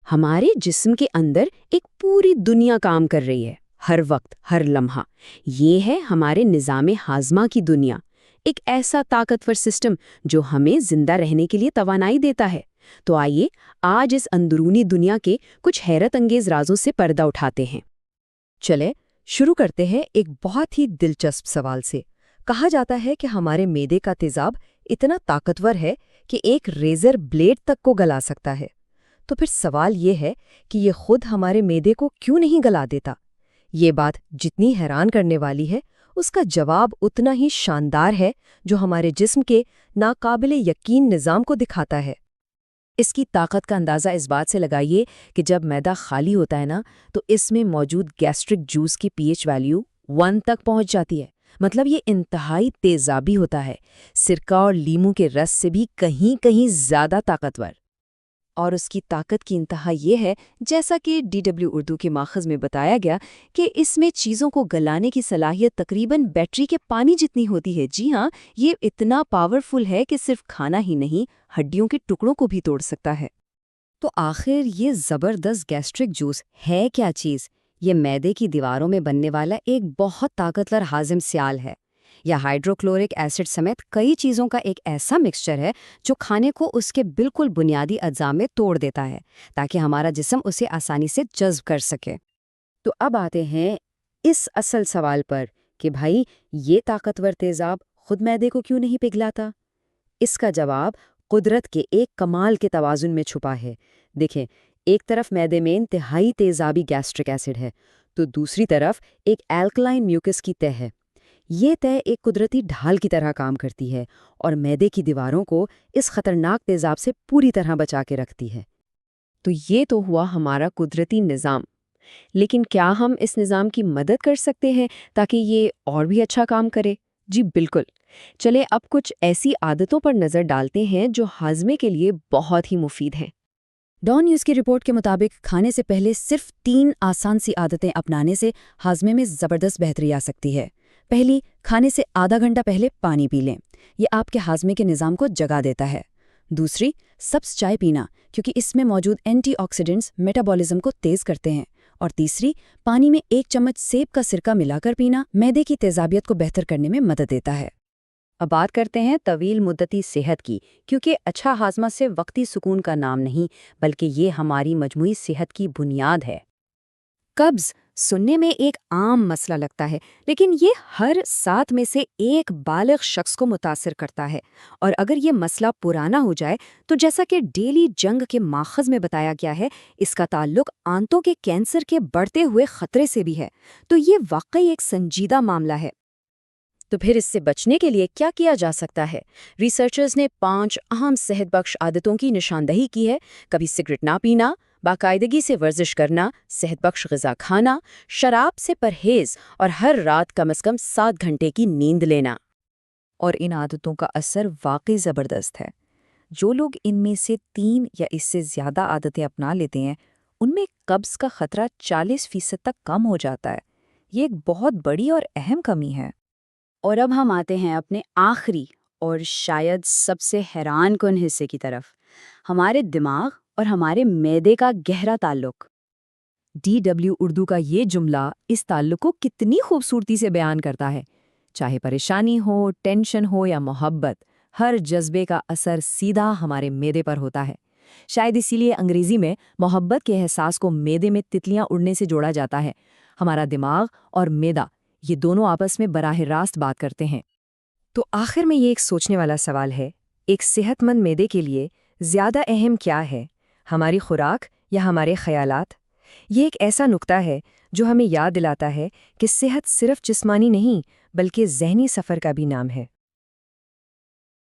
ہمارے جسم کے اندر ایک پوری دنیا کام کر رہی ہے، ہر وقت، ہر لمحہ۔ یہ ہے ہمارے نظام ہاضمہ کی دنیا، ایک ایسا طاقتور سسٹم جو ہمیں زندہ رہنے کے لیے توانائی دیتا ہے۔ تو آئیے آج اس اندرونی دنیا کے کچھ حیرت انگیز رازوں سے پردہ اٹھاتے ہیں۔ چلے شروع کرتے ہیں ایک بہت ہی دلچسپ سوال سے۔ کہا جاتا ہے کہ ہمارے معدے کا تیزاب اتنا طاقتور ہے کہ ایک ریزر بلیڈ تک کو گلا سکتا ہے۔ تو پھر سوال یہ ہے کہ یہ خود ہمارے معدے کو کیوں نہیں گلا دیتا؟ یہ بات جتنی حیران کرنے والی ہے، اس کا جواب اتنا ہی شاندار ہے، جو ہمارے جسم کے ناقابل یقین نظام کو دکھاتا ہے۔ اس کی طاقت کا اندازہ اس بات سے لگائیے کہ جب معدہ خالی ہوتا ہے نا، تو اس میں موجود گیسٹرک جوس کی پی ایچ ویلیو 1 تک پہنچ جاتی ہے۔ مطلب یہ انتہائی تیزابی ہوتا ہے، سرکہ اور لیموں کے رس سے بھی کہیں زیادہ طاقتور۔ اور اس کی طاقت کی انتہا یہ ہے، جیسا کہ DW اردو کے ماخذ میں بتایا گیا، کہ اس میں چیزوں کو گلانے کی صلاحیت تقریباً بیٹری کے پانی جتنی ہوتی ہے۔ جی ہاں، یہ اتنا پاورفل ہے کہ صرف کھانا ہی نہیں، ہڈیوں کے ٹکڑوں کو بھی توڑ سکتا ہے۔ تو آخر یہ زبردست گیسٹرک جوس ہے کیا چیز؟ یہ معدے کی دیواروں میں بننے والا ایک بہت طاقتور ہاضم سیال ہے، یا ہائیڈروکلورک ایسڈ سمیت کئی چیزوں کا ایک ایسا مکسچر ہے جو کھانے کو اس کے بالکل بنیادی اجزاء میں توڑ دیتا ہے تاکہ ہمارا جسم اسے آسانی سے جذب کر سکے۔ تو اب آتے ہیں اس اصل سوال پر کہ بھائی، یہ طاقتور تیزاب خود معدے کو کیوں نہیں پگھلاتا؟ اس کا جواب قدرت کے ایک کمال کے توازن میں چھپا ہے۔ دیکھیں، ایک طرف معدے میں انتہائی تیزابی گیسٹرک ایسڈ ہے، تو دوسری طرف ایک الکلائن میوکس کی تہ ہے۔ یہ تہ ایک قدرتی ڈھال کی طرح کام کرتی ہے اور معدے کی دیواروں کو اس خطرناک تیزاب سے پوری طرح بچا کے رکھتی ہے۔ تو یہ تو ہوا ہمارا قدرتی نظام، لیکن کیا ہم اس نظام کی مدد کر سکتے ہیں تاکہ یہ اور بھی اچھا کام کرے؟ جی بالکل۔ چلے اب کچھ ایسی عادتوں پر نظر ڈالتے ہیں جو ہاضمے کے لیے بہت ہی مفید ہیں۔ ڈان نیوز کی رپورٹ کے مطابق کھانے سے پہلے صرف 3 آسان سی عادتیں اپنانے سے ہاضمے میں زبردست بہتری آ سکتی ہے۔ پہلی، کھانے سے آدھا گھنٹہ پہلے پانی پی لیں، یہ آپ کے ہاضمے کے نظام کو جگا دیتا ہے۔ دوسری، سبز چائے پینا، کیونکہ اس میں موجود اینٹی آکسیڈنٹس میٹابولزم کو تیز کرتے ہیں۔ اور تیسری، پانی میں 1 چمچ سیب کا سرکہ ملا کر پینا معدے کی تیزابیت کو بہتر کرنے میں مدد دیتا ہے۔ اب بات کرتے ہیں طویل مدتی صحت کی، کیونکہ اچھا ہاضمہ سے وقتی سکون کا نام نہیں، بلکہ یہ ہماری مجموعی صحت کی بنیاد ہے۔ قبض سننے میں ایک عام مسئلہ لگتا ہے، لیکن یہ ہر 7 میں سے 1 بالغ شخص کو متاثر کرتا ہے۔ اور اگر یہ مسئلہ پرانا ہو جائے تو جیسا کہ ڈیلی جنگ کے ماخذ میں بتایا گیا ہے، اس کا تعلق آنتوں کے کینسر کے بڑھتے ہوئے خطرے سے بھی ہے۔ تو یہ واقعی ایک سنجیدہ معاملہ ہے۔ تو پھر اس سے بچنے کے لیے کیا کیا جا سکتا ہے؟ ریسرچرز نے 5 اہم صحت بخش عادتوں کی نشاندہی کی ہے۔ کبھی سگریٹ نہ پینا، باقاعدگی سے ورزش کرنا، صحت بخش غذا کھانا، شراب سے پرہیز اور ہر رات کم از کم 7 گھنٹے کی نیند لینا۔ اور ان عادتوں کا اثر واقعی زبردست ہے۔ جو لوگ ان میں سے 3 یا اس سے زیادہ عادتیں اپنا لیتے ہیں، ان میں قبض کا خطرہ 40% تک کم ہو جاتا ہے۔ یہ ایک بہت بڑی اور اہم کمی ہے۔ اور اب ہم آتے ہیں اپنے آخری اور شاید سب سے حیران کن حصے کی طرف، ہمارے دماغ اور ہمارے معدے کا گہرا تعلق۔ DW اردو کا یہ جملہ اس تعلق کو کتنی خوبصورتی سے بیان کرتا ہے۔ چاہے پریشانی ہو، ٹینشن ہو یا محبت، ہر جذبے کا اثر سیدھا ہمارے معدے پر ہوتا ہے۔ شاید اسی لیے انگریزی میں محبت کے احساس کو معدے میں تتلیاں اڑنے سے جوڑا جاتا ہے۔ ہمارا دماغ اور معدہ، یہ دونوں آپس میں براہ راست بات کرتے ہیں۔ تو آخر میں یہ ایک سوچنے والا سوال ہے، ایک صحت مند معدے کے لیے زیادہ اہم کیا ہے، ہماری خوراک یا ہمارے خیالات؟ یہ ایک ایسا نقطہ ہے جو ہمیں یاد دلاتا ہے کہ صحت صرف جسمانی نہیں بلکہ ذہنی سفر کا بھی نام ہے۔